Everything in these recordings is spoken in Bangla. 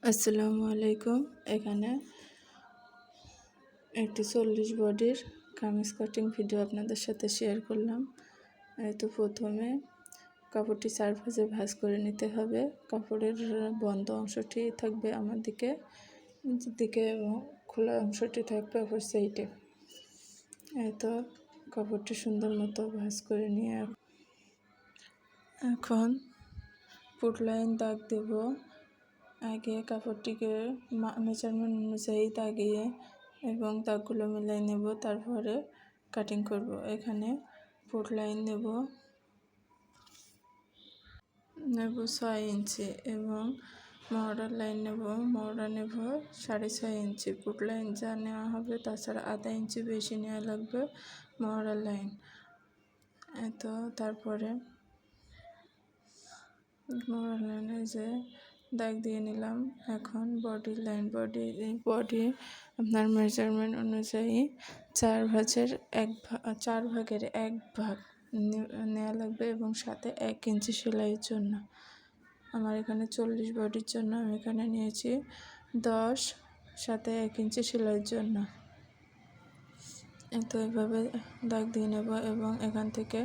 আসসালামু আলাইকুম। এখানে একটি 40 বডির কামিজ কাটিং ভিডিও আপনাদের সাথে শেয়ার করলাম। তো প্রথমে কাপড়টি 4 ভাঁজে ভাঁজ করে নিতে হবে। কাপড়ের বন্ধ অংশটি থাকবে আমার দিকে, নিচের দিকে এবং খোলা অংশটি থাকবে অপর সাইডে। তো কাপড়টি সুন্দর মতো ভাঁজ করে নিয়ে এখন ফুট লাইন দাগ দেব। আগে কাপড়টিকে মেজারমেন্ট অনুযায়ী দাগিয়ে এবং দাগগুলো মিলাই নেব, তারপরে কাটিং করব। এখানে ফুট লাইন নেব 6 ইঞ্চি এবং মহড়ার লাইন নেব 6.5 ইঞ্চি। ফুট লাইন যা নেওয়া হবে তাছাড়া আধা ইঞ্চি বেশি নেওয়া লাগবে মহড়ার লাইন। তো তারপরে মহড়ার লাইনে যে দাগ দিয়ে নিলাম। এখন বডি লাইন, বডি আপনার মেজারমেন্ট অনুযায়ী 4 ভাগের 1 ভাগ নেওয়া লাগবে এবং সাথে 1 ইঞ্চি সেলাইয়ের জন্য। আমার এখানে 40 বডির জন্য আমি এখানে নিয়েছি 10, সাথে 1 ইঞ্চি সেলাইয়ের জন্য। তো এভাবে দাগ দিয়ে নেব এবং এখান থেকে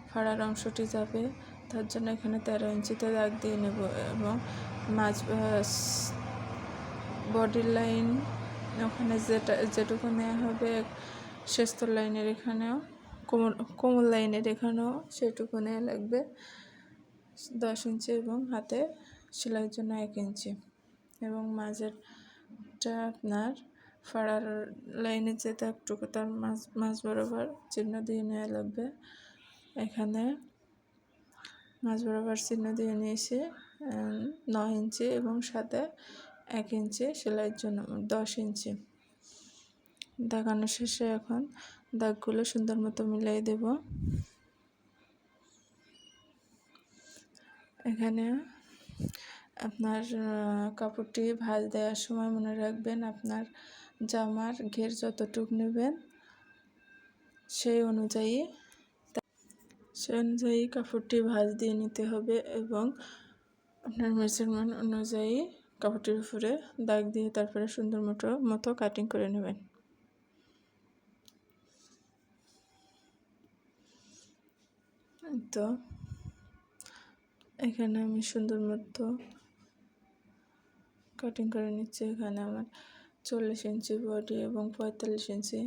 ফাড়ার অংশটি যাবে, তার জন্য এখানে 13 ইঞ্চিতে দাগ দিয়ে নেব এবং বডির লাইন ওখানে যেটুকু নেওয়া হবে শেষতর লাইনের এখানেও কোমর লাইনের এখানেও সেটুকু নেওয়া লাগবে 10 ইঞ্চি এবং হাতে সেলাইয়ের জন্য 1 ইঞ্চি এবং মাঝেরটা আপনার ফাড়ার লাইনের যে দাগটুকু তার মাঝ বরাবর চিহ্ন দিয়ে নেওয়া লাগবে। এখানে মাঝ বরাবর চিহ্ন দিয়ে নিয়েছি 9 ইঞ্চি এবং সাথে 1 ইঞ্চি সেলাইয়ের জন্য 10 ইঞ্চি। দাগানো শেষে এখন দাগগুলো সুন্দর মতো মিলাই দেব। এখানে আপনার কাপড়টি ভাঁজ দেওয়ার সময় মনে রাখবেন আপনার জামার ঘের যতটুকু নেবেন সেই অনুযায়ী কাপড়টি ভাঁজ দিয়ে নিতে হবে এবং আপনার মেজারমেন্ট অনুযায়ী কাপড়টির উপরে দাগ দিয়ে তারপরে সুন্দর মতো কাটিং করে নেবেন। তো এখানে আমি সুন্দর মতো কাটিং করে নিচ্ছি। এখানে আমার 40 ইঞ্চি বডি এবং 45 ইঞ্চি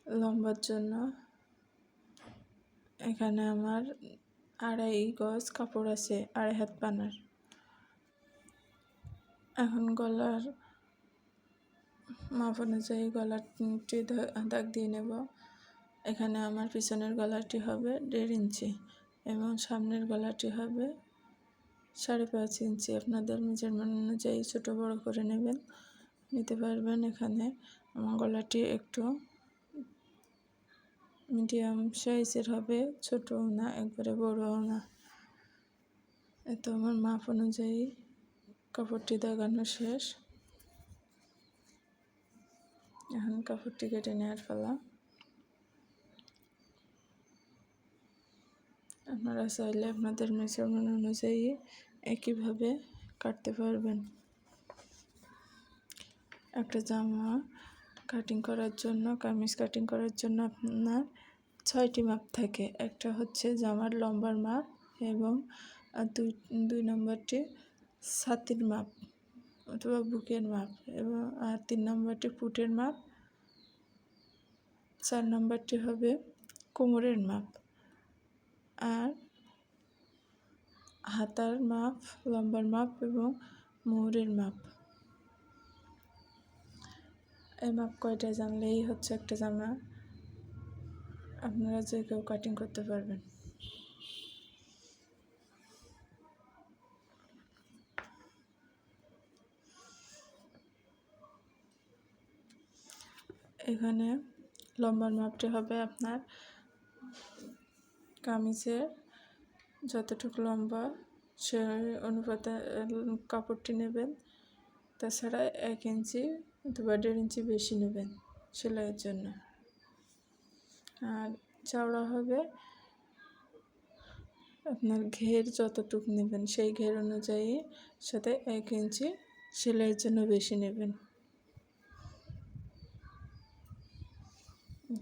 লম্বার জন্য এখানে আমার 2.5 গজ কাপড় আছে, 2.5 হাত পানার। এখন গলার মাপ অনুযায়ী গলাটি দাগ দিয়ে নেব। এখানে আমার পিছনের গলাটি হবে 1.5 ইঞ্চি এবং সামনের গলাটি হবে 5.5 ইঞ্চি। আপনাদের মেজারমেন্ট অনুযায়ী ছোট বড় করে নিতে পারবেন। এখানে আমার গলাটি একটু মিডিয়াম সাইজের হবে, ছোটও না একবারে বড়ও না। এতো আমার মাপ অনুযায়ী কাপড়টি দাগানো শেষ। এখন কাপড়টি কেটে নেওয়ার পালা। আপনারা চাইলে আপনাদের মেজারমেন্ট অনুযায়ী একইভাবে কাটতে পারবেন। একটা জামা কাটিং করার জন্য, কামিজ কাটিং করার জন্য আপনার 6টি মাপ থাকে। একটা হচ্ছে জামার লম্বার মাপ এবং দুই নম্বরটি ছাতির মাপ অথবা বুকের মাপ এবং 3 নম্বরটি ফুটের মাপ, 4 নম্বরটি হবে কোমরের মাপ, আর হাতার মাপ, লম্বার মাপ এবং মোহরের মাপ। এই মাপ কয়টা জানলেই হচ্ছে একটা জামা আপনারা যে কেউ কাটিং করতে পারবেন। এখানে লম্বার মাপটি হবে আপনার কামিজের যতটুকু লম্বা সেই অনুপাতে কাপড়টি নেবেন। তাছাড়া 1 ইঞ্চি অথবা 1.5 ইঞ্চি বেশি নেবেন সেলাইয়ের জন্য। আর চওড়া হবে আপনার ঘের যতটুকু নেবেন সেই ঘের অনুযায়ী সাথে 1 ইঞ্চি সেলাইয়ের জন্য বেশি নেবেন।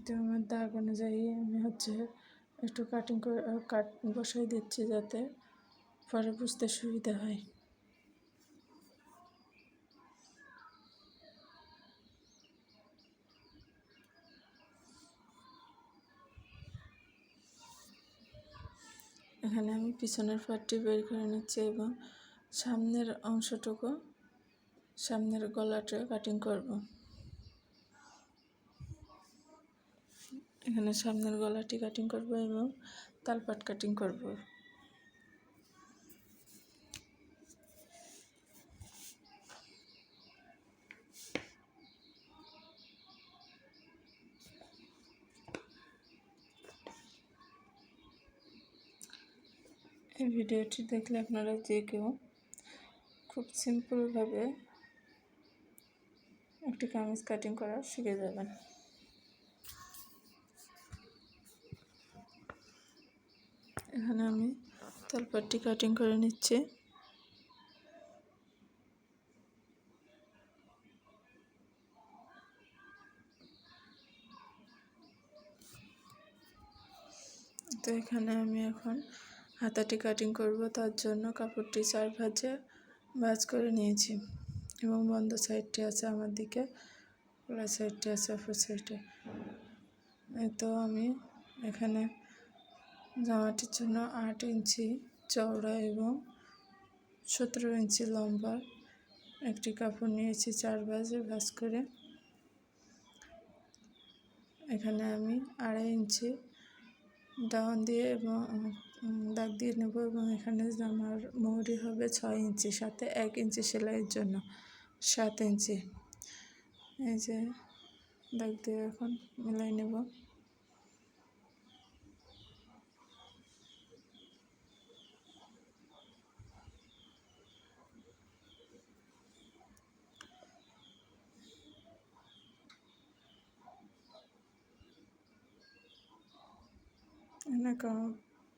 তো আমার দাগ অনুযায়ী আমি একটু কাট বসাই দিচ্ছি, যাতে পরে বুঝতে সুবিধা হয়। এখানে আমি পিছনের পাটটি বের করে নিচ্ছি এবং সামনের অংশটুকু, সামনের গলাটা কাটিং করব। এখানে সামনের গলাটি কাটিং করব এবং তালপাট কাটিং করব। এই ভিডিওটি দেখলে আপনারা যে কেউ খুব সিম্পলভাবে একটি কামিজ কাটিং করা শিখে যাবেন। এখানে আমি তালপাটটি কাটিং করে নিচ্ছি। তো এখানে আমি এখন হাতাটি কাটিং করব, তার জন্য কাপড়টি 4 ভাঁজে ভাঁজ করে নিয়েছি এবং বন্ধ সাইডটি আছে আমার দিকে, খোলা সাইডটি আছে অপর সাইডে। তো আমি এখানে জামাটির জন্য 8 ইঞ্চি চওড়া এবং 17 ইঞ্চি লম্বা একটি কাপড় নিয়েছি 4 ভাঁজে ভাঁজ করে। এখানে আমি 2.5 ইঞ্চি ডাউন দিয়ে এবং দাগ দিয়ে নেব এবং এখানে জামার মোহরি হবে 6 ইঞ্চি, সাথে 1 ইঞ্চি সেলাইয়ের জন্য 7 ইঞ্চি। এই যে দাগ দিয়ে এখন মিলাই নেব।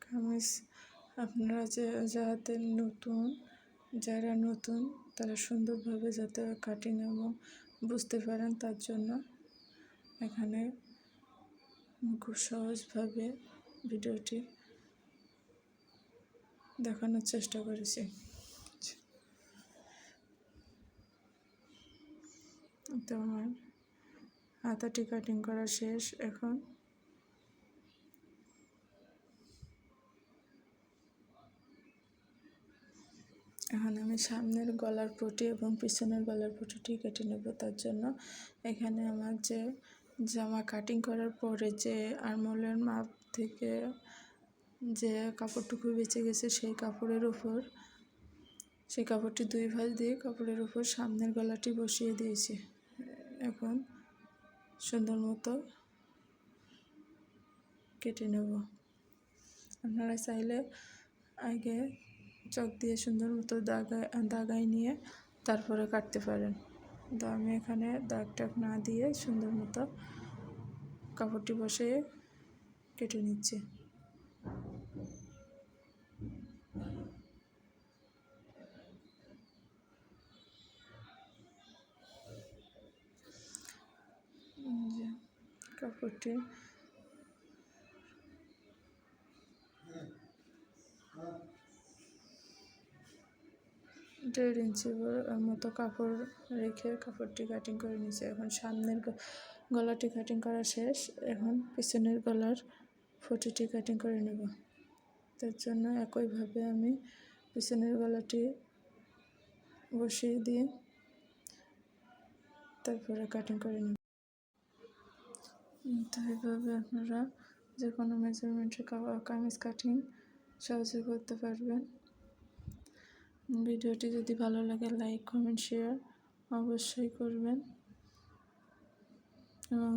কামিজ আপনারা যারা নতুন তারা সুন্দরভাবে যাতে কাটিং এবং বুঝতে পারেন, তার জন্য এখানে খুব সহজভাবে ভিডিওটি দেখানোর চেষ্টা করেছি। তো আমার হাতাটি কাটিং করা শেষ। এখন আমি সামনের গলার পটি এবং পিছনের গলার পটিটি কেটে নেব। তার জন্য এখানে আমার যে জামা কাটিং করার পরে যে আরমোলের মাপ থেকে যে কাপড়টুকু বেঁচে গেছে, সেই কাপড়টি 2 ভাঁজ দিয়ে কাপড়ের উপর সামনের গলাটি বসিয়ে দিয়েছি। এখন সুন্দর মতো কেটে নেব। আপনারা চাইলে আগে চক দিয়ে সুন্দর মতো দাগাই নিয়ে তারপরে কাটতে পারেন। তো আমি এখানে দাগ টাগ না দিয়ে সুন্দর মতো কাপড়টি বসিয়ে কেটে নিচ্ছি। কাপড়টি 1.5 ইঞ্চি মতো কাপড় রেখে কাপড়টি কাটিং করে নিয়েছি। এখন সামনের গলাটি কাটিং করা শেষ। এখন পিছনের গলার পটিটি কাটিং করে নেব। তার জন্য একইভাবে আমি পিছনের গলাটি বসিয়ে দিয়ে তারপরে কাটিং করে নেব। তো এইভাবে আপনারা যে কোনো মেজারমেন্টের কামিজ কাটিং সহজে করতে পারবেন। ভিডিওটি যদি ভালো লাগে লাইক, কমেন্ট, শেয়ার অবশ্যই করবেন এবং